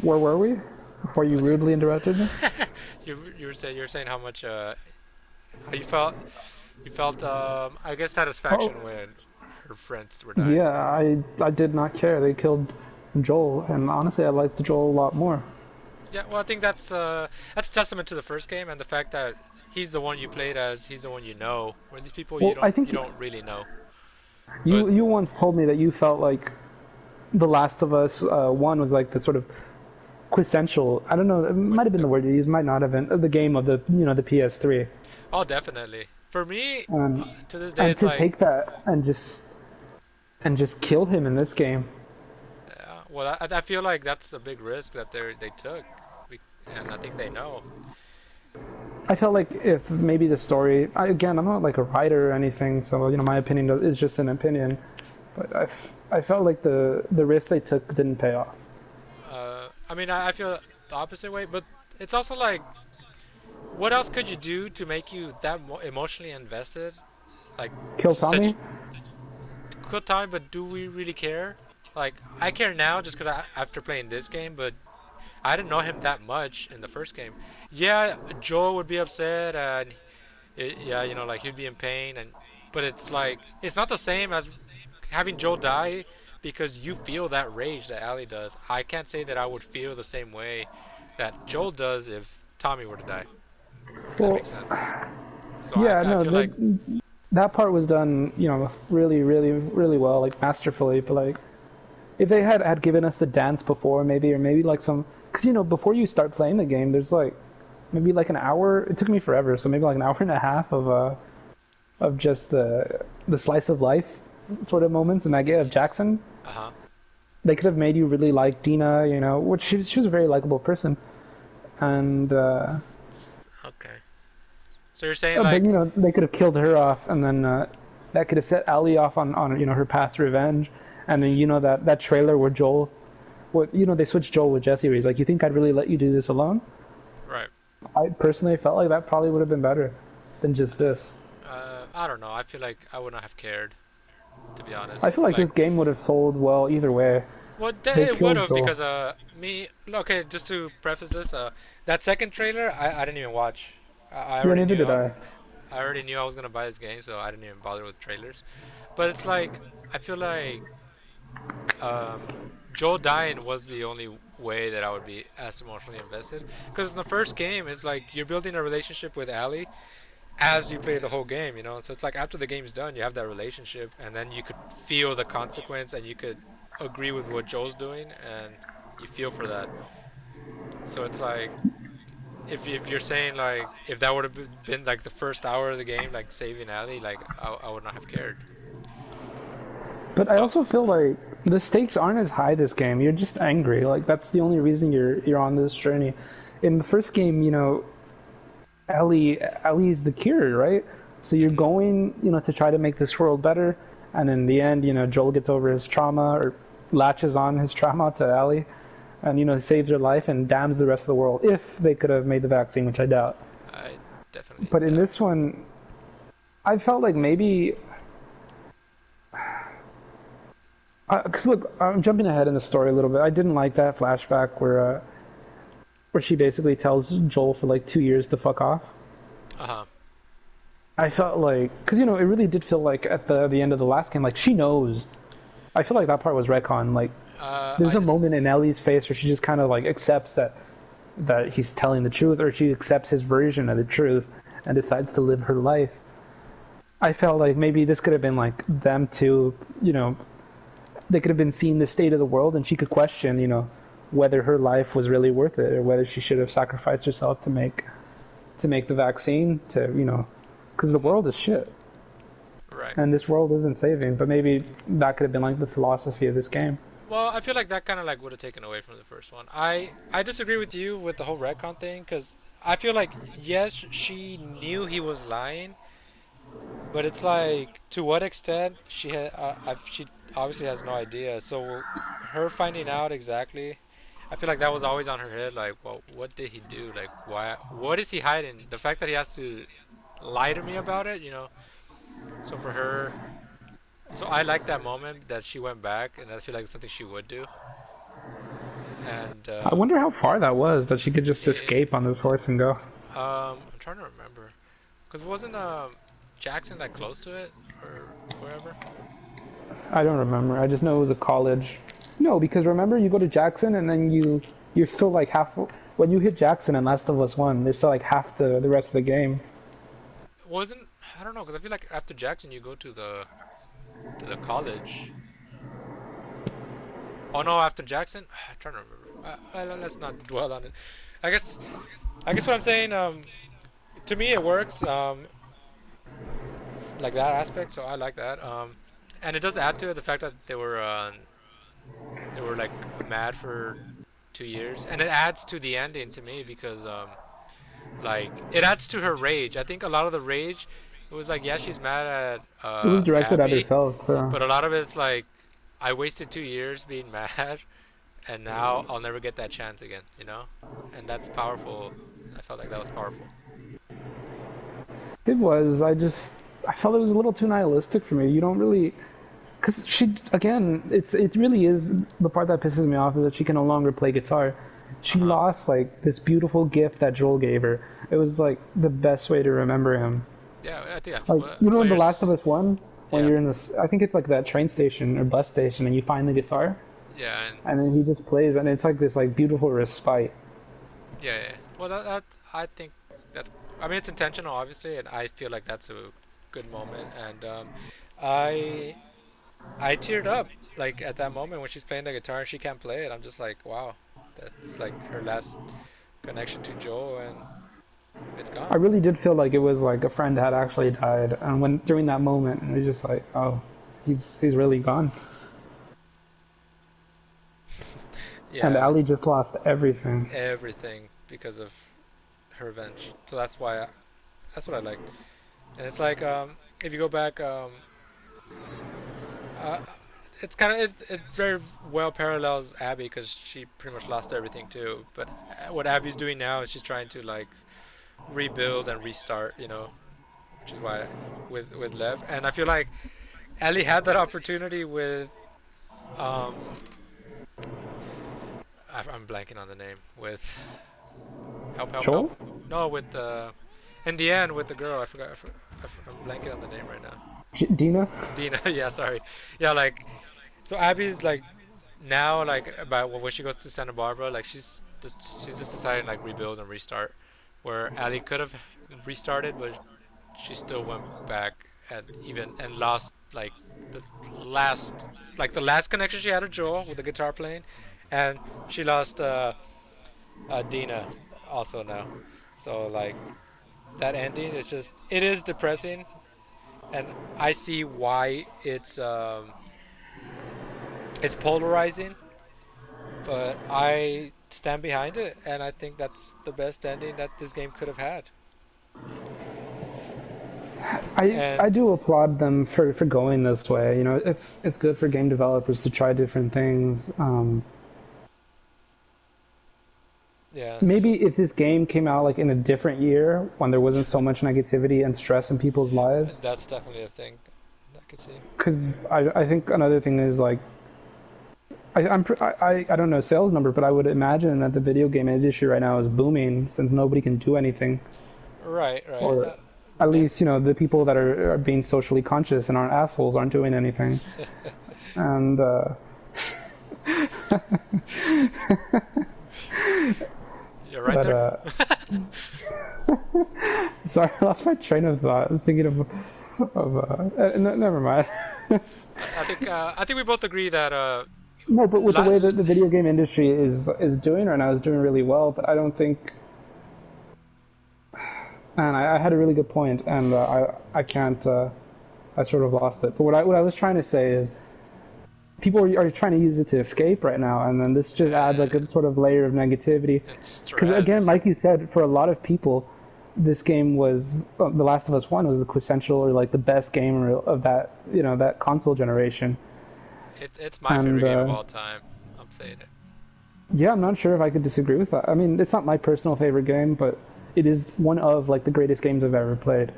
Where were we? Before you Was it? rudely interrupted me? You were saying how much how you felt I guess satisfaction Oh, when her friends were dying. yeah, I did not care. They killed Joel, and honestly, I liked Joel a lot more. Yeah, well, I think that's a testament to the first game and the fact that he's the one you played as, he's the one you know. Where these people you Well, I don't you think don't really know. So you once told me that you felt like The Last of Us one was like the sort of quintessential. I don't know. It what might have been the the word you used. Might not have been the game of the PS3. oh, definitely. For me, And to this day, and it's to like, take that and just kill him in this game. well, I feel like that's a big risk that they took, and I think they know. I felt like if maybe the story. Again, I'm not like a writer or anything, so my opinion is just an opinion. But I felt like the risk they took didn't pay off. I mean, I feel the opposite way, but it's also like, what else could you do to make you that emotionally invested? Like, Kill to such Tommy? good time, but do we really care? Like, I care now just because after playing this game, but I didn't know him that much in the first game. Yeah, Joel would be upset, and yeah, like he'd be in pain, but it's like it's not the same as having Joel die because you feel that rage that Ellie does. I can't say that I would feel the same way that Joel does if Tommy were to die. If that Well, makes sense. So I, yeah, I no, feel like that part was done, really, really, really well, like masterfully. But like, if they had given us the dance before, maybe, or maybe like some, because before you start playing the game, there's like maybe like an hour. It took me forever, so maybe like an hour and a half of just the slice of life sort of moments in that game of Jackson. uh huh. They could have made you really like Dina, which she was a very likable person, and Okay. So you're saying but like, they could have killed her off, and then that could have set Ellie off on her path to revenge, and then mhm, that trailer where Joel, what they switched Joel with Jesse, where he's like, "You think I'd really let you do this alone?" right? I personally felt like that probably would have been better than just this. I don't know. I feel like I would not have cared, to be I honest. feel like Like, this game would have sold well either way. well, They it would killed have Joel. because me. Okay, just to preface this, that second trailer I didn't even watch. I Yeah, already neither knew did I. I already knew I was gonna buy this game, so I didn't even bother with trailers. But it's like I feel like um, Joel dying was the only way that I would be as emotionally invested. Because in the first game, it's like you're building a relationship with Allie as you play the whole game, So it's like after the game's done, you have that relationship, and then you could feel the consequence, and you could agree with what Joel's doing, and you feel for that. So it's like if you're saying like if that would have been like the first hour of the game, like saving Allie, like I would not have cared. But I So also feel like the stakes aren't as high this game. You're just angry. Like that's the only reason you're on this journey. In the first game, Ellie's the cure, right? So you're mhm. going, to try to make this world better, and in the end, Joel gets over his trauma or latches on his trauma to Ellie, and saves her life and damns the rest of the world. If they could have made the vaccine, which I doubt. I definitely But in doubt. this one, I felt like maybe, because look, I'm jumping ahead in the story a little bit. I didn't like that flashback where she basically tells Joel for like 2 years to fuck off. Uh huh. I felt like, because it really did feel like at the end of the last game, like she knows. I feel like that part was retcon. Like there's I a just moment in Ellie's face where she just kind of like accepts that he's telling the truth, or she accepts his version of the truth and decides to live her life. I felt like maybe this could have been like them two. They could have been seeing the state of the world, and she could question, whether her life was really worth it, or whether she should have sacrificed herself to make the vaccine. Because the mhm, world is shit. right. And this world isn't saving. But maybe that could have been like the philosophy of this game. Well, I feel like that kind of like would have taken away from the first one. I disagree with you with the whole retcon thing because I feel like yes, she knew he was lying, but it's like to what extent she obviously has no idea. So her finding out exactly, I feel like that was always on her head. Like, well, what did he do? Like, why? What is he hiding? The fact that he has to lie to me about it. So for her, so I like that moment that she went back, and I feel like it's something she would do. And I wonder how far that was that she could just it, escape on this horse and go. I'm trying to remember because wasn't Jackson that close to it or wherever? I don't remember. I just know it was a college. No, because remember you go to Jackson and then you're still like half. When you hit Jackson and Last of Us One, there's still like half the rest of the game. Wasn't I don't know because I feel like after Jackson you go to the college. Oh no, after Jackson, I'm trying to remember. Let's not dwell on it. I guess what I'm saying. To me it works. Like that aspect, so I like that. And it does add to it the fact that they were like mad for 2 years, and it adds to the ending to me because like it adds to her rage. I think a lot of the rage, it was like yeah she's mad at It was directed at Abby, herself, so but a lot of it's like I wasted 2 years being mad, and now I'll never get that chance again, you know, and that's powerful. I felt like that was powerful. it was. I felt it was a little too nihilistic for me. You don't really, because she again, it really is the part that pisses me off is that she can no longer play guitar. Uh She huh. lost like this beautiful gift that Joel gave her. It was like the best way to remember him. Yeah, I think Like you know so. in The Last of Us One, when Yeah, you're in this, I think it's like that train station or bus station, and you find the guitar, yeah, and and then he just plays, and it's like this like beautiful respite. yeah. Well, that I think that's. I mean, it's intentional, obviously, and I feel like that's a good moment. And I I teared up like at that moment when she's playing the guitar and she can't play it. I'm just like, wow, that's like her last connection to Joe, and it's I gone. really did feel like it was like a friend had actually died, and when during that moment, it was just like, oh, he's really gone. And Yeah, Ali just lost everything. everything because of her revenge. So that's what I liked. And it's like if you go back, uh, it's kind of it very well parallels Abby because she pretty much lost everything too. But what Abby's doing now is she's trying to like rebuild and restart, you know, which is why with Lev. And I feel like Ellie had that opportunity with um I'm blanking on the name with help. Joel? No, with the in the end with the girl. I'm blanking on the name right now. Dina? Dina. Yeah, sorry. Yeah, like so Abby's like now like about when she goes to Santa Barbara, like she's just deciding like rebuild and restart. Where Ellie could have restarted, but she still went back and even and lost the last the last connection she had with Joel with the guitar playing, and she lost Dina also now. So like that ending is just it is depressing, and I see why it's polarizing, but I stand behind it, and I think that's the best ending that this game could have had. I And do applaud them for going this way. You know, it's good for game developers to try different things. yeah, Maybe if this game came out like in a different year when there wasn't so much negativity and stress in people's lives, that's definitely a thing I could see. because I think another thing is like I don't know sales number, but I would imagine that the video game industry right now is booming since nobody can do anything, Right, right. or at And least you know the people that are being socially conscious and aren't assholes aren't doing anything, and you're right but there. sorry, I lost my train of thought. I was thinking never mind. I think we both agree that No, but with the la- way that the video game industry is doing right now, is doing really well. But I don't think, and I had a really good point, and I can't I sort of lost it. But what I was trying to say is people are trying to use it to escape right now, and then this just adds like a sort of layer of negativity. and Because again, stress. like you said, for a lot of people, this game was The Last of Us One was the quintessential or like the best game of that that console generation. It's my And favorite game of all time. I'm saying it. yeah, I'm not sure if I could disagree with that. I mean, it's not my personal favorite game, but it is one of like the greatest games I've ever played.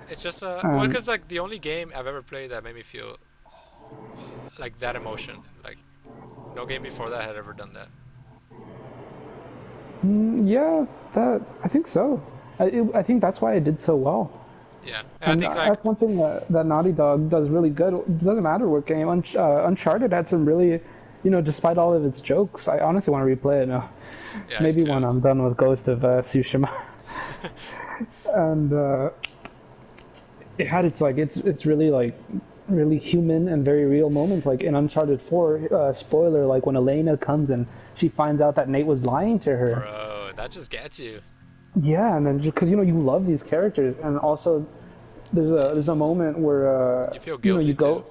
It's just well, Um, because like the only game I've ever played that made me feel like that emotion. Like no game before that had ever done that. Yeah, that I think so. I think that's why it did so well. Yeah, and I And think like that's one thing that Naughty Dog does really good. It doesn't matter what game. Uncharted had some really, despite all of its jokes, I honestly want to replay it now. yeah, I do Maybe when too. I'm done with Ghost of Tsushima. And it had it's really like really human and very real moments. Like in Uncharted 4, spoiler, like when Elena comes and she finds out that Nate was lying to her. Bro, that just gets you. Yeah, and then because you love these characters, and also there's a moment where You feel you guilty too. go.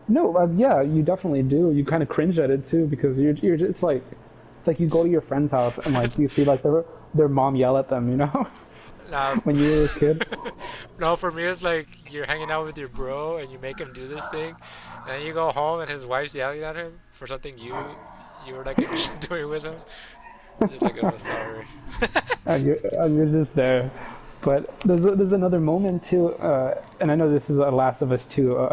No, yeah, you definitely do. You kind of cringe at it too because you're just like it's like you go to your friend's house and like you see like their mom yell at them, Now, when you were a kid. no, for me it's like you're hanging out with your bro and you make him do this thing, and then you go home and his wife's yelling at him for something you were like doing with him. You're just like, oh, sorry. And you're just there. But there's another moment too, and I know this is a Last of Us 2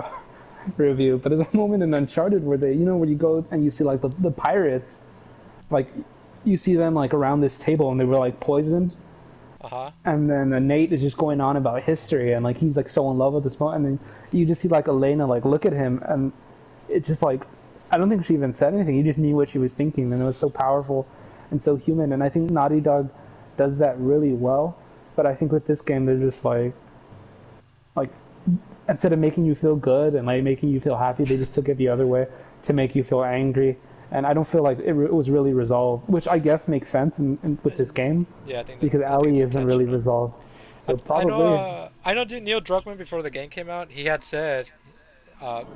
review, but there's a moment in Uncharted where where you go and you see like the pirates, like you see them like around this table and they were like poisoned, Uh-huh. and then Nate is just going on about history and like he's like so in love with this moment, and then you just see like Elena like look at him and it's just like I don't think she even said anything. You just knew what she was thinking, and it was so powerful and so human. And I think Naughty Dog does that really well. But I think with this game, they're just like instead of making you feel good and like making you feel happy, they just took it the other way to make you feel angry. And I don't feel like it was really resolved, which I guess makes sense with this game Yeah, because I think it's Ellie isn't really intentional. resolved. So I know probably, I know Neil Druckmann before the game came out, he had said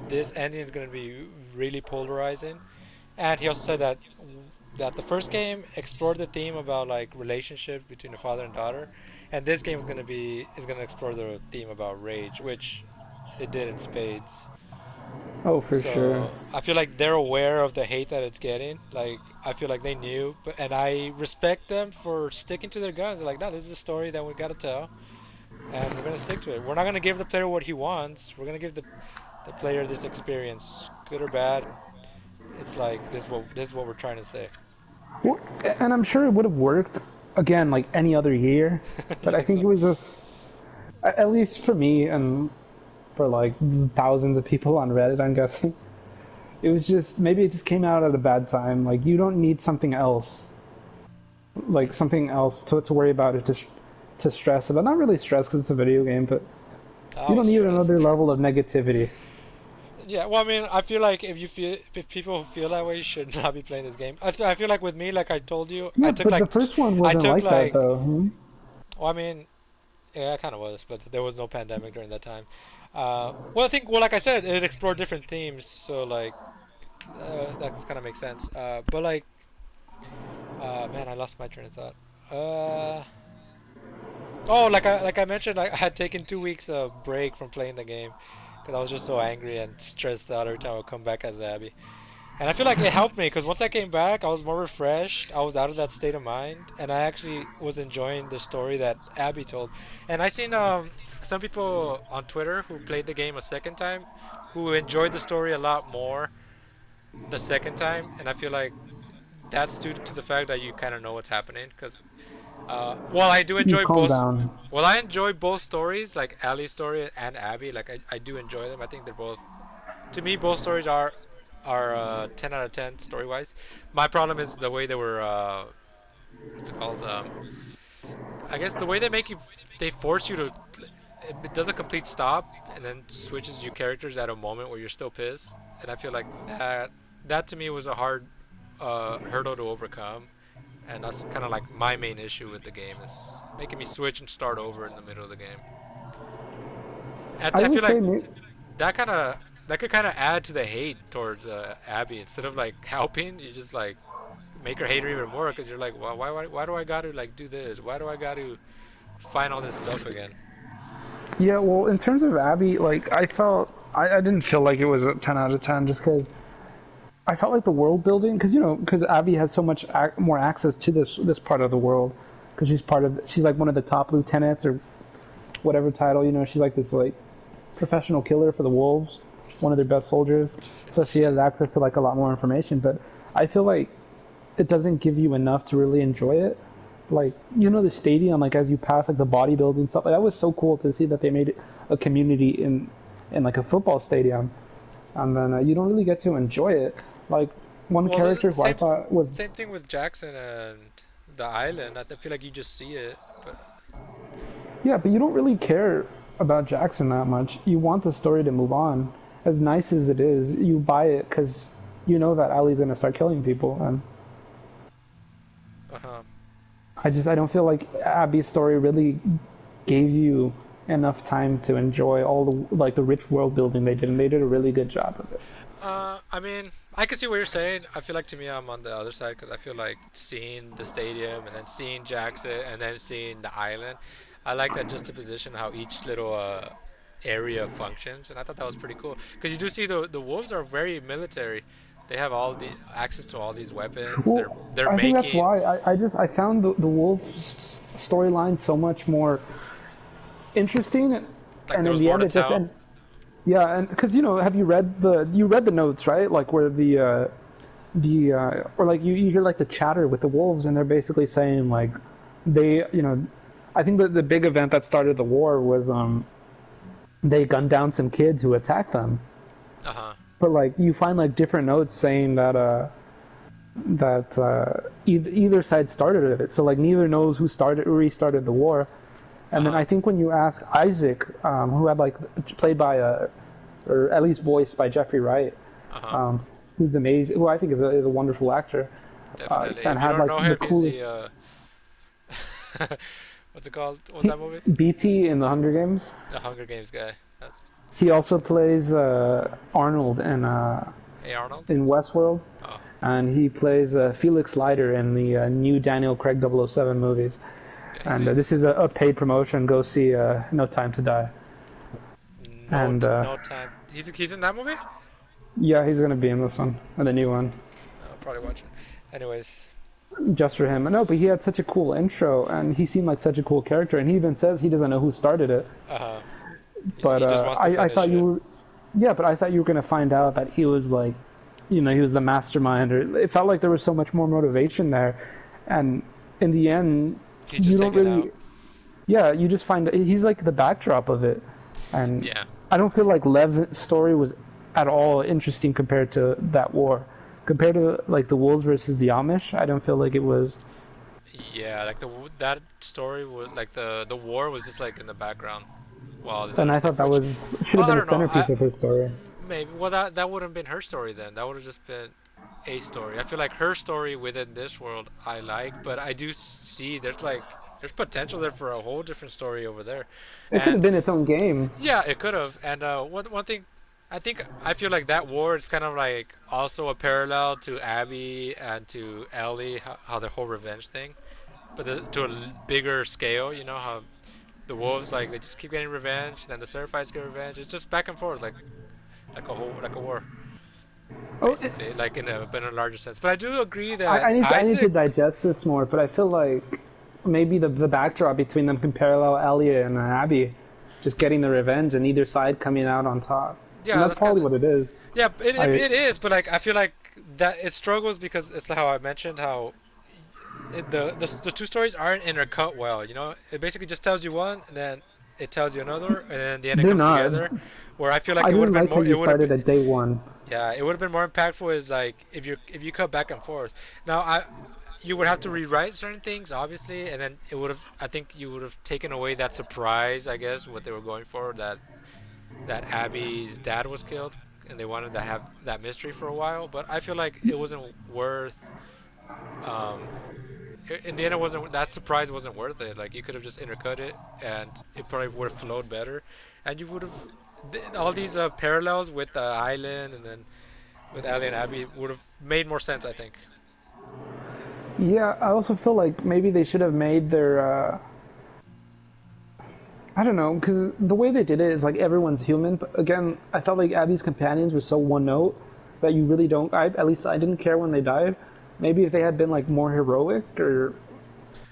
this ending is going to be really polarizing, and he also said that the first game explored the theme about like relationships between a father and daughter, and this game is going to explore the theme about rage, which it did in spades. oh for sure. So I feel like they're aware of the hate that it's getting. Like I feel like they knew, and I respect them for sticking to their guns. They're like, no, this is a story that we got to tell, and we're gonna stick to it. We're not gonna give the player what he wants. We're gonna give the player this experience, good or bad. It's like this is what we're trying to say. Well, and I'm sure it would have worked again like any other year, You but I think think so? it was just at least for me and for like thousands of people on Reddit, I'm guessing. It was just maybe it just came out at a bad time. Like you don't need something else, like something else to worry about it to stress about. Not really stress because it's a video game, but I you don't was need another stressed. level of negativity. Yeah, well, I mean, I feel like if people feel that way, should not be playing this game. I feel like with me, like I told you, Yeah, but the first one I wasn't took like that like, though. Hmm? well, I mean, yeah, it kind of was, but there was no pandemic during that time. Well, I think, well, like I said, it explored different themes, so like that kind of makes sense. But like, man, I lost my train of thought. Uh, oh, like I mentioned, I had taken 2 weeks of break from playing the game because I was just so angry and stressed out every time I would come back as Abby. And I feel like it helped me because once I came back, I was more refreshed. I was out of that state of mind, and I actually was enjoying the story that Abby told. And I seen some people on Twitter who played the game a second time, who enjoyed the story a lot more the second time. And I feel like that's due to the fact that you kind of know what's happening. Because while I do You enjoy calm both, down. while I enjoy both stories, like Allie's story and Abby, like I do enjoy them. I think they're both, to me, both stories are 10 out of 10 story wise. My problem is the way they were what's it called? I guess the way they make you, they force you to. It does a complete stop and then switches you characters at a moment where you're still pissed, and I feel like that to me was a hard hurdle to overcome, and that's kind of like my main issue with the game is making me switch and start over in the middle of the game. And I I would feel say like that kind of that could kind of add to the hate towards Abby. Instead of like helping, you just like make her hate her even more because you're like, well, why do I got to like do this? Why do I got to find all this stuff again? yeah. Well, in terms of Abby, like I didn't feel like it was a 10 out of 10 just because I felt like the world building because because Abby has so much more access to this part of the world because she's like one of the top lieutenants or whatever title. She's like this like professional killer for the wolves, one of their best soldiers. So she Shit. has access to like a lot more information. But I feel like it doesn't give you enough to really enjoy it. like the stadium, like as you pass like the bodybuilding stuff. Like, that was so cool to see that they made a community in like a football stadium, and then you don't really get to enjoy it. Like one Well, character who I same thought was same thing with Jackson and the island. Feel like you just see it, but yeah, but you don't really care about Jackson that much. You want the story to move on. As nice as it is, you buy it because you know that Ali's gonna start killing people, and uh-huh. I don't feel like Abby's story really gave you enough time to enjoy all the like the rich world building they did, and they did a really good job of it. I mean, I can see what you're saying. I feel like to me, I'm on the other side because I feel like seeing the stadium and then seeing Jackson and then seeing the island. I like that juxtaposition how each little area functions, and I thought that was pretty cool. Because you do see the wolves are very military. They have all the access to all these weapons. Well, They're I think that's making why I found the Wolves storyline so much more interesting, like and there in was the more end to it just tell. and yeah, and because have you read the notes, right? Like where the or like you hear like the chatter with the wolves, and they're basically saying like they I think that the big event that started the war was they gunned down some kids who attacked them, Uh huh. but like you find like different notes saying that either side started it. So like neither knows who started or restarted the war. Uh And then huh. I think when you ask Isaac, who had like played by or at least voiced by Jeffrey Wright, Uh huh. um, who's amazing, who I think is a wonderful actor, Definitely. and If you had don't like know the him, he's coolest the what's it called? What's that movie? BT in the Hunger Games. The Hunger Games guy. He also plays Arnold Hey Arnold. in Westworld, Oh, and he plays Felix Leiter in the new Daniel Craig 007 movies. yeah, And this is a paid promotion. Go see No Time to Die. And no time. He's in that movie. yeah, he's gonna be in this one, and the new one, I'll probably watch it. Anyways, just for him. No, but he had such a cool intro, and he seemed like such a cool character. And he even says he doesn't know who started it. uh, But he just wants to I finish thought you it. were, yeah, but I thought you were gonna find out that he was like, he was the mastermind. Or it felt like there was so much more motivation there, and in the end, He's you just don't taken really, out. yeah, you just find he's like the backdrop of it, and Yeah, I don't feel like Lev's story was at all interesting compared to that war. Compared to like the Wolves versus the Amish, I don't feel like it was. yeah. Like that story was like the war was just like in the background while all this And other I stuff. thought that Which, was should well, have I been the don't know. centerpiece of his story. Maybe well that wouldn't have been her story then. That would have just been a story. I feel like her story within this world I like, but I do see there's potential there for a whole different story over there, It could have and been its own game. yeah, it could have. And one thing, I feel like that war is kind of like also a parallel to Abby and to Ellie, how the whole revenge thing, but to a bigger scale. You know how the wolves like they just keep getting revenge, then the Seraphites get revenge. It's just back and forth, like a war, Oh, basically, like in a larger sense. But I do agree that I need to Isaac, digest this more, but I feel like maybe the backdrop between them can parallel Elliot and Abby, just getting the revenge and either side coming out on top, and yeah, that's that's kind probably of what it is. yeah, I it is. But like I feel like that it struggles because it's like how I mentioned how the two stories aren't intercut well. You know, it basically just tells you one, and then it tells you another, and then in the end it They're comes not. together. Where I feel like I it would didn't have been like how more. you It would have been started at day one. yeah, it would have been more impactful is like if you cut back and forth. Now I you would have to rewrite certain things obviously, and then it would have I think you would have taken away that surprise I guess what they were going for that Abby's dad was killed and they wanted to have that mystery for a while. But I feel like it wasn't worth um in the end, it wasn't that surprise wasn't worth it. Like you could have just intercut it, and it probably would have flowed better, and you would have all these parallels with the island and then with Ali and Abby would have made more sense. I think. Yeah, I also feel like maybe they should have made their. I don't know, because the way they did it is like everyone's human. But again, I felt like Abby's companions were so one note that you really don't. At least I didn't care when they died. Maybe if they had been like more heroic or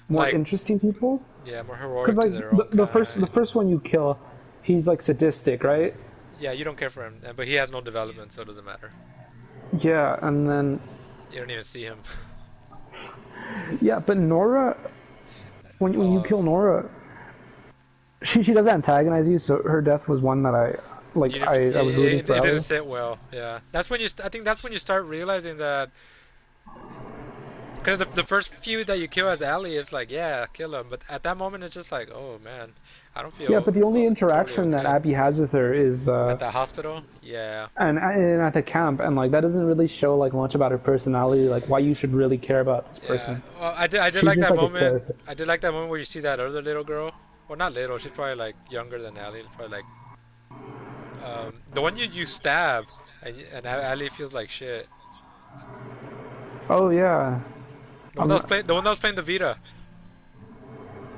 more Like interesting people. yeah, more Because heroic to like their own the kind. first one you kill, he's like sadistic, right? Yeah, you don't care for him, but he has no development, so it doesn't matter. Yeah, and then You don't even see him. yeah, but Nora, when you kill Nora, she does antagonize you. So her death was one that I was rooting for it didn't Ellie. sit well. Yeah, that's when I think that's when you start realizing that because the first few that you kill as Ellie is like, yeah, kill him. But at that moment, it's just like, oh man, I don't Yeah, feel but the only totally interaction that okay. Abby has with her is At the hospital, yeah, and at the camp, and like that doesn't really show like much about her personality, like why you should really care about this yeah. person. Well, I did She's like just that like a moment. character. I did like that moment where you see that other little girl. Well, not little. She's probably like younger than Ellie. Probably like the one you stab, and Ellie feels like shit. Oh yeah, I'm. The one that was playing the Vita.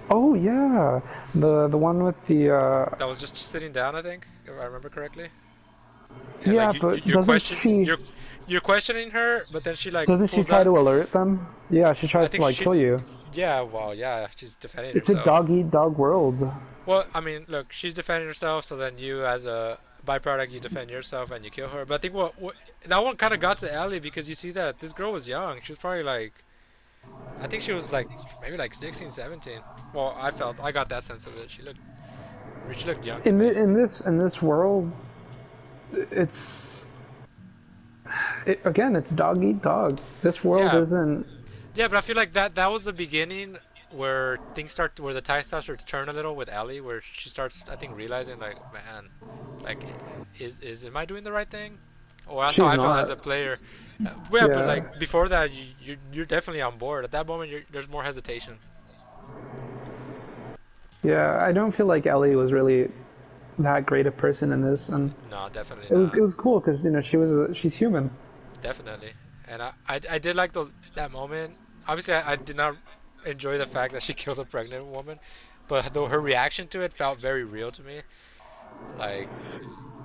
Oh yeah, the one with the That was just sitting down, I think, if I remember correctly. And like yeah, but doesn't she you're questioning her, but then she like doesn't she pulls try out. to alert them? Yeah, she I tries to think like she, kill you. yeah, well, yeah, she's defending It's a herself. dog eat dog world. Well, I mean, look, she's defending herself, so then you, as a byproduct, you defend yourself and you kill her. But I think what that one kind of got to Ellie because you see that this girl was young. She was probably like, I think she was like maybe like 16, 17. Well, I got that sense of it. She looked young to me. In this world, it's again, it's dog eat dog. This world Yeah, isn't. yeah, but I feel like that was the beginning where where the tide starts to turn a little with Ellie, where she starts, I think, realizing like, man, like, is am I doing the right thing? Or that's how She's I felt as a not. player. Yeah, but Yeah, like before that, you're definitely on board. At that moment, there's more hesitation. yeah. I don't feel like Ellie was really that great a person in this, and No, definitely it not. was cool because she's human. Definitely, and I did like those that moment. Obviously, I did not enjoy the fact that she killed a pregnant woman, but though her reaction to it felt very real to me. Like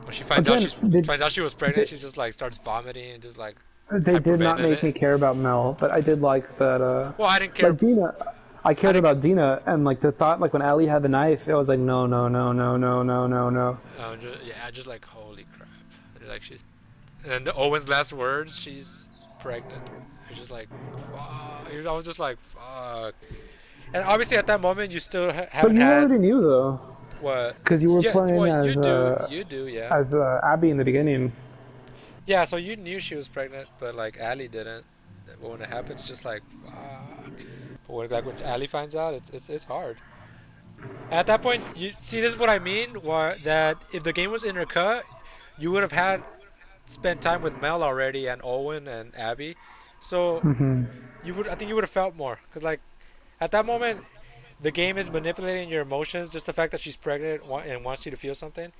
when she Again, finds out she was pregnant, they, she just like starts vomiting and just like they did not make me hyperventilating. care about Mel, but I did like that. Well, I didn't care. Like Dina, I I cared didn't. about Dina, and like the thought, like when Ali had the knife, it was like no, no, no, no, no, no, no, no. Yeah, just like holy crap. Like she's and Owen's last words, she's pregnant. It's just like fuck. I was just like fuck. And obviously at that moment you still But haven't you had already knew though, what? because you were Yeah, playing well you do, yeah. as Abby in the beginning. Yeah, so you knew she was pregnant, but like Ali didn't. But when it happens, it's just like fuck. But like when Ali finds out, it's hard. At that point, you see this is what I mean. That if the game was intercut, you would have had spent time with Mel already and Owen and Abby, so Hmm. I think you would have felt more because like at that moment, the game is manipulating your emotions. Just the fact that she's pregnant and wants you to feel something.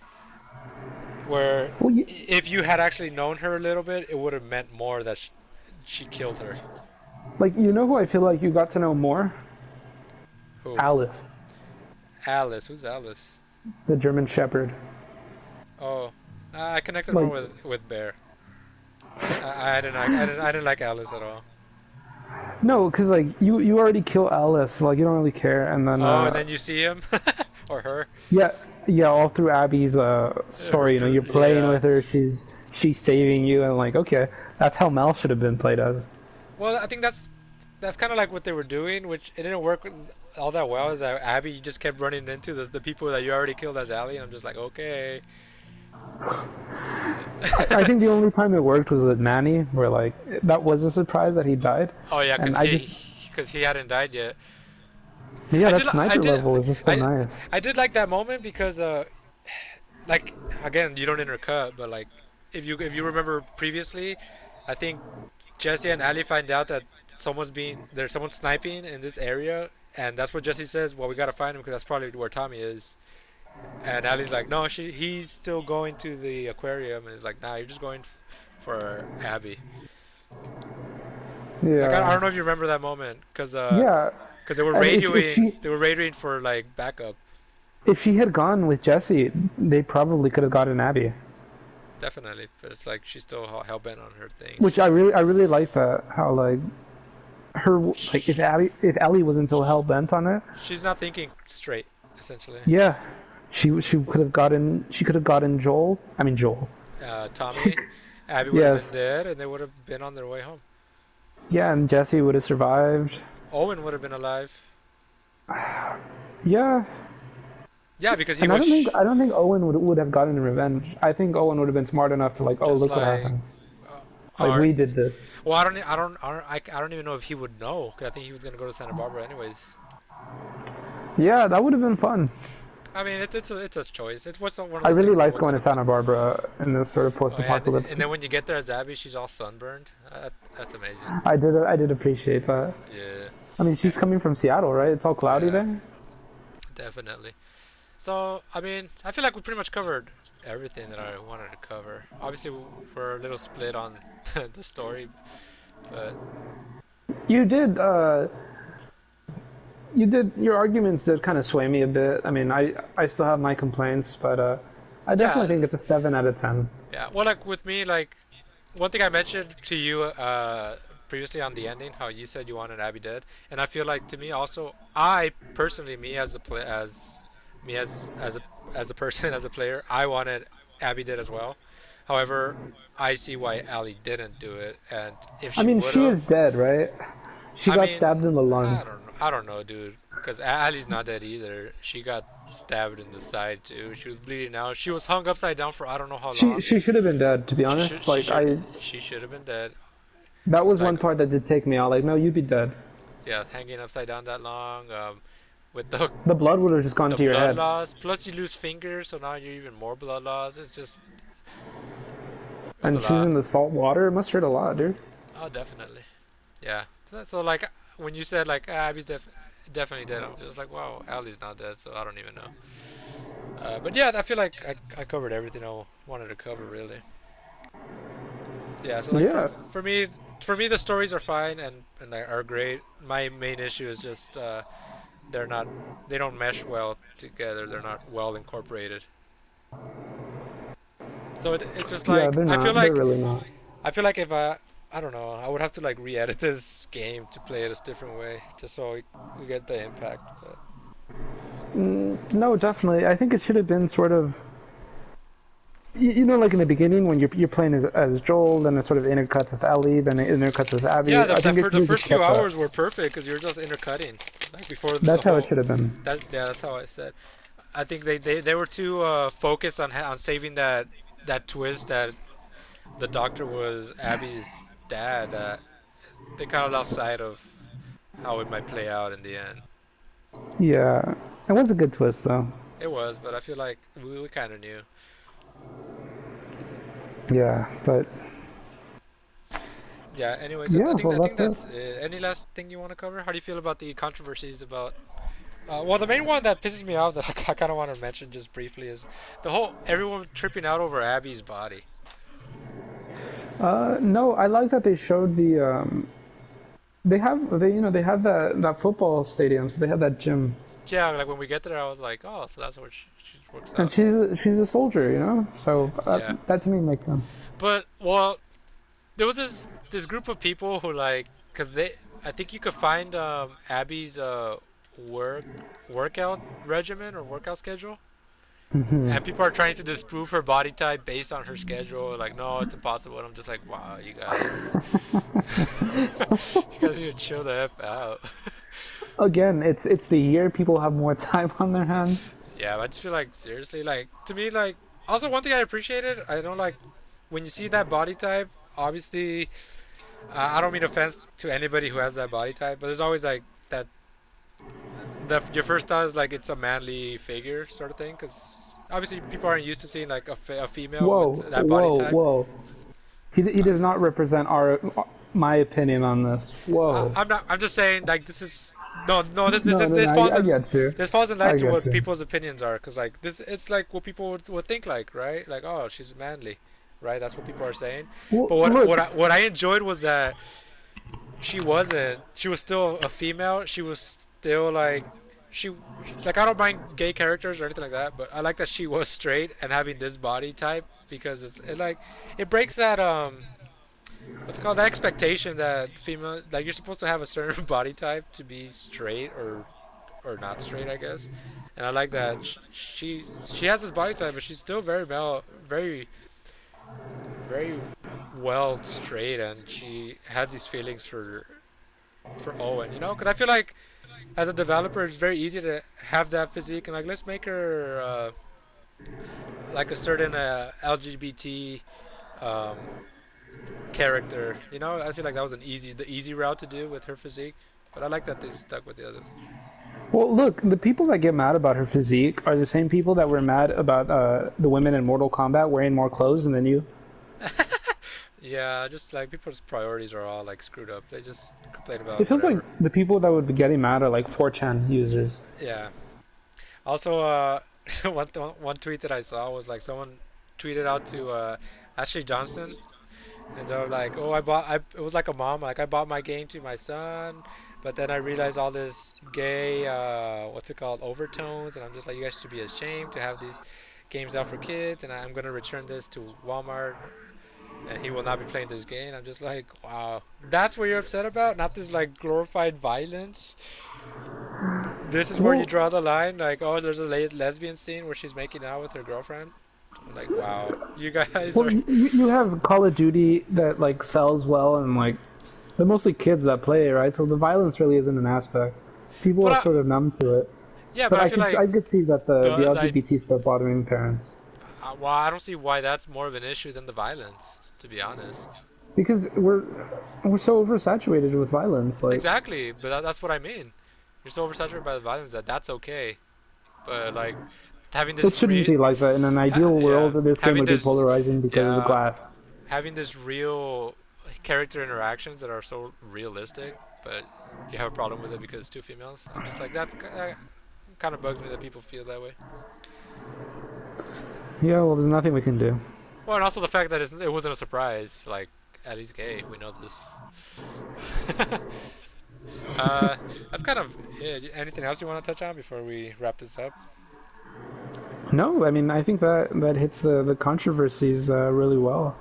Where Well, if you had actually known her a little bit, it would have meant more that she killed her. like you know who I feel like you got to know more? Who? Alice, Alice. Who's Alice? the German Shepherd. Oh, I connected more Like with Bear. I didn't like Alice at all. no, because like you already kill Alice, so, like you don't really care, and then Oh, and then you see him or her. yeah, yeah, all through Abby's story, you're playing Yeah. with her, she's saving you, and like okay, that's how Mel should have been played as. Well, I think that's kind of like what they were doing, which it didn't work all that well. Is that Abby just kept running into the people that you already killed as Allie, and I'm just like, okay. I think the only time it worked was with Manny, where like that was a surprise that he died, Oh yeah, and I just because he hadn't died yet. yeah, I that did li- I sniper did level is just so I nice. I did like that moment because like again you don't intercut, but like if you remember previously, I think Jesse and Ali find out that there's someone sniping in this area, and that's what Jesse says. Well, we gotta find him because that's probably where Tommy is. And Ali's like, no, he's still going to the aquarium, and he's like, nah, you're just going for Abby. Like I Yeah, don't know if you remember that moment, yeah, cause they were and radioing for like backup. if she had gone with Jesse, they probably could have gotten Abby. Definitely, but it's like she's still hell bent on her thing. Which I really like that how like her like if Ellie wasn't so hell bent on it, She's not thinking straight, essentially. yeah, she could have gotten Joel. I mean Joel. Tommy, Abby would have been Yes, dead, and they would have been on their way home. yeah, and Jesse would have survived. Owen would have been alive. Yeah, Yeah, because he and I was don't think I don't think Owen would have gotten revenge. I think Owen would have been smart enough to like, oh, just look what like, happened. uh, Like or we did this. well, I don't even know if he would know. 'Cause I think he was gonna go to Santa Barbara anyways. Yeah, that would have been fun. I mean, it's a choice. It's what's one of I those really things where liked what going kind to of fun. Santa Barbara in this sort of Oh yeah, and post-apocalyptic. then when you get there as Abby, she's all sunburned. That's amazing. I did appreciate that. Yeah, I mean, yeah. she's coming from Seattle, right? It's all Oh cloudy yeah, there. definitely. So I mean, I feel like we pretty much covered everything that I wanted to cover. Obviously, we're a little split on the story, but You did. You did. Your arguments did kind of sway me a bit. I mean, I still have my complaints, but I definitely yeah, think it's a 7 out of 10. yeah. Well, like with me, like one thing I mentioned to you previously on the ending, how you said you wanted Abby dead, and I feel like to me also, I personally, me as a play, as me as a person as a player, I wanted Abby dead as well. However, I see why Allie didn't do it, and if I she mean, would she have, is dead, right? She I got mean, stabbed in the lungs. I don't know, dude, because Allie's not dead either. She got stabbed in the side too. She was bleeding out. She was hung upside down for I don't know how She long. she should have been dead, to be honest. Like I, She should have been dead. that was Like one part that did take me out. Like, no, you'd be dead. yeah, hanging upside down that long, with The blood would have just gone the to your blood head. loss. Plus you lose fingers, so now you're even more blood loss. It's just it was a And she's lot. in the salt water. It must hurt a lot, dude. Oh, definitely. Yeah. So like when you said like Abby's definitely dead, I'm just like wow, Allie's not dead, so I don't even know. But yeah, I feel like I covered everything I wanted to cover really. Yeah. So like Yeah, for me the stories are fine and are great. My main issue is just they're not they don't mesh well together. They're not well incorporated. So it's just yeah, like they're not. They're really not. I feel like if I don't know, I would have to like re-edit this game to play it a different way just so we get the impact. But No, definitely. I think it should have been sort of, you know, like in the beginning when you're playing as Joel, then it sort of intercuts with Ellie, then it intercuts with yeah, Abby. I think it should the have just first few kept that. hours were perfect because you're just intercutting like before the That's how it whole should have been. that yeah that's how I said. I think they were too focused on saving that twist that the doctor was Abby's dad. They kind of lost sight of how it might play out in the end. Yeah, it was a good twist though. It was, but I feel like we kind of knew. Yeah, but Yeah. Anyways, yeah, well I think that's it. that's it. Any last thing you want to cover? How do you feel about the controversies about? Well, the main one that pisses me off that I kind of want to mention just briefly is the whole everyone tripping out over Abby's body. No, I like that they showed the. They have that football stadium, so they have that gym, Yeah, like when we get there, I was like, oh, so that's what she works and out. she's a soldier, you know. So Yeah, that to me makes sense. but well, there was this group of people who like, cause they, I think you could find Abby's work workout regimen or workout schedule. And people are trying to disprove her body type based on her schedule. Like, no, it's impossible. And I'm just like, wow, you guys need to chill the f out. Again, it's the year people have more time on their hands. Yeah, I just feel like seriously, like to me, like also one thing I appreciated, I don't like when you see that body type. Obviously, I don't mean offense to anybody who has that body type, but there's always like that. Your first thought is like it's a manly figure sort of thing, because obviously people aren't used to seeing like a female with Whoa, that body whoa, type. whoa! He does not represent our my opinion on this. Whoa. I'm not. I'm just saying like this is no. No, no, no. I get you. This falls in line I to get what you. people's opinions are, because like this, it's like what people would think like, right? Like, oh, she's manly, right? That's what people are saying. Well, But look, what I enjoyed was that she wasn't. She was still a female. She was still like she like I don't mind gay characters or anything like that, but I like that she was straight and having this body type because it like it breaks that what's it called that expectation that female like you're supposed to have a certain body type to be straight or not straight, I guess. And I like that she has this body type, but she's still very male, very well straight, and she has these feelings for. for Owen. You know, because I feel like as a developer, it's very easy to have that physique and like let's make her like a certain LGBT um, character. You know, I feel like that was the easy route to do with her physique. But I like that they stuck with the others. Well, look, the people that get mad about her physique are the same people that were mad about the women in Mortal Kombat wearing more clothes than you. Yeah, just like people's priorities are all like screwed up. They just complain It about feels like whatever. the people that would be getting mad are like 4chan users. Yeah. Also, one tweet that I saw was like someone tweeted out to Ashley Johnson, and they're like, "Oh, it was like a mom, like I bought my game to my son, but then I realized all this gay, what's it called, overtones, and I'm just like, you guys should be ashamed to have these games out for kids, and I'm gonna return this to Walmart, and he will not be playing this game." I'm just like, wow, that's what you're upset about, not this like glorified violence. This is where you Well, draw the line, like, oh, there's a lesbian scene where she's making out with her girlfriend. I'm like, wow, you guys well, are. you have Call of Duty that like sells well, and like they're mostly kids that play it, right? So the violence really isn't an aspect. People But are sort of numb to it. yeah, But but I feel I like could see that the the LGBT stuff bothering parents well, I don't see why that's more of an issue than the violence, to be honest. because we're so oversaturated with violence. Like Exactly, but that's what I mean. You're so oversaturated by the violence that that's okay. But like having it this shouldn't be like that. In an ideal yeah, world, this game having would be this polarizing because of the yeah, glass. having this real character interactions that are so realistic, but you have a problem with it because it's two females. I'm just like that kind of bugs me that people feel that way. Yeah, well, there's nothing we can do. Well, and also the fact that it wasn't a surprise. Like, at least gay, we know this. uh, that's kind of it. Anything else you want to touch on before we wrap this up? No, I mean I think that hits the controversies really well.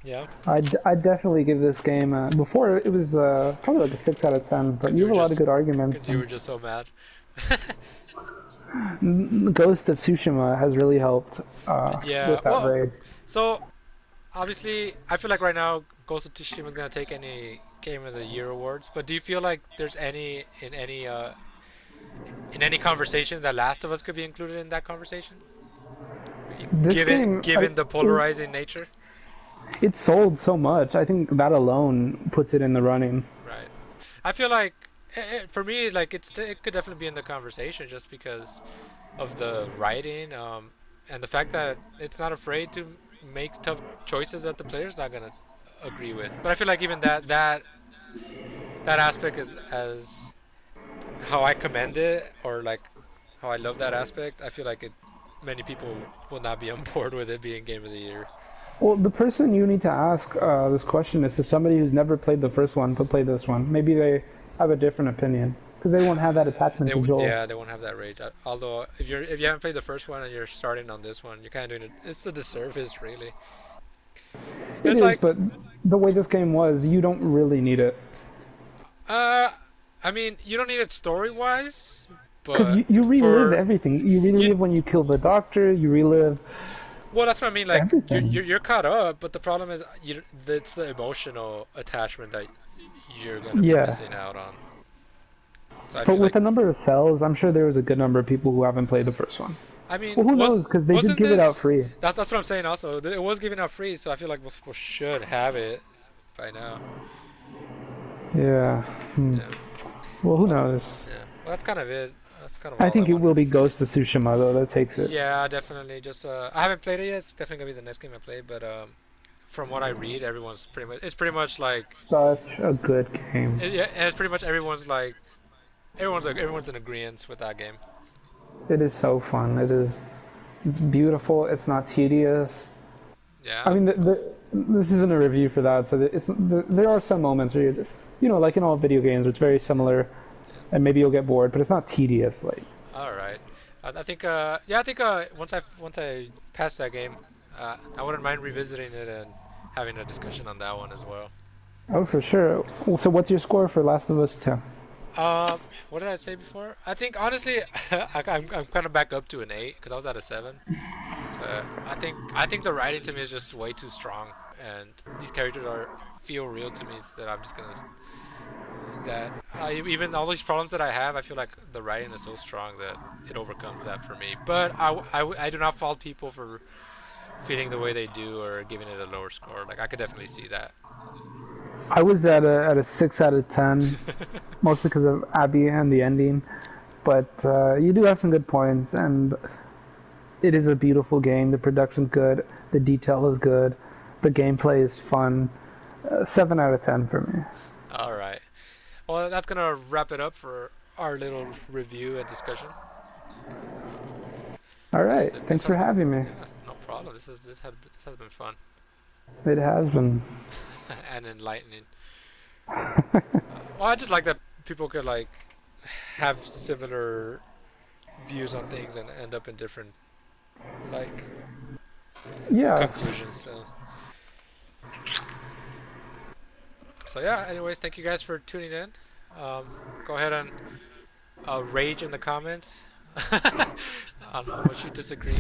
Yeah, I'd definitely give this game before it was probably like a 6 out of 10, but because you have a lot of good arguments. you And were just so mad. Ghost of Tsushima has really helped Yeah. with that Well, raid. so obviously, I feel like right now Ghost of Tsushima is gonna take any Game of the Year awards. But do you feel like there's in any conversation that Last of Us could be included in that conversation? This game, Given the polarizing nature, it sold so much. I think that alone puts it in the running. right? I feel like for me, like it could definitely be in the conversation just because of the writing, and the fact that it's not afraid to make tough choices that the player's not gonna agree with. But I feel like even that aspect is as how I commend it, or like how I love that aspect. I feel like it many people will not be on board with it being Game of the Year. Well, the person you need to ask this question is to somebody who's never played the first one but played this one. Maybe they have a different opinion because they won't have that attachment to Joel. Yeah, they won't have that rage. Although if you haven't played the first one and you're starting on this one, you're kind of doing it. It's a disservice, really. It It's is, like but the way this game was, you don't really need it uh, I mean, you don't need it story wise, because but you relive for everything. You you, relive when you kill the doctor. You relive well, that's what I mean. Like everything. you're caught up, but the problem is it's the emotional attachment that you're gonna be Yeah, missing out on. So I but feel with like the number of cells, I'm sure there was a good number of people who haven't played the first one. I mean, Well, who knows? Because they did wasn't give it out this? free. That's what I'm saying. Also, it was giving out free, so I feel like most people should have it by now. Yeah. Hmm. Yeah. Well, who Well, knows? yeah. Well, that's kind of it. That's kind of I all I think it wanted will to be say. Ghost of Tsushima though. That takes it. Yeah, definitely. Just I haven't played it yet. It's definitely gonna be the next game I play. But from what I read, everyone's pretty much. It's pretty much like. Such a good game. Yeah, it's pretty much everyone's like. Everyone's in agreement with that game. It is so fun. It is. It's beautiful. It's not tedious. I Yeah. mean, this isn't a review for that. So there are some moments where like in all video games, it's very similar, Yeah. and maybe you'll get bored, but it's not tedious. Like, All right. I think. Yeah. I think. Once I pass that game, I wouldn't mind revisiting it and having a discussion on that one as well. oh, for sure. Well, so, what's your score for Last of Us 2? What did I say before? I think honestly, I'm kind of back up to an 8 because I was at a 7. I think the writing to me is just way too strong, and these characters are feel real to me. So that I'm just gonna that even all these problems that I have, I feel like the writing is so strong that it overcomes that for me. But I do not fault people for feeling the way they do or giving it a lower score. Like I could definitely see that. I was at a 6 out of 10, mostly because of Abby and the ending. But you do have some good points, and it is a beautiful game. The production's good, the detail is good, the gameplay is fun. 7 out of 10 for me. All right. Well, that's gonna wrap it up for our little review and discussion. All This right, this thanks for has been, having me. yeah, no problem. This has been fun It has been. and enlightening. Well, I just like that people could like have similar views on things and end up in different like Yeah, conclusions. So yeah. Anyways, thank you guys for tuning in. Go ahead and rage in the comments on how much you disagree.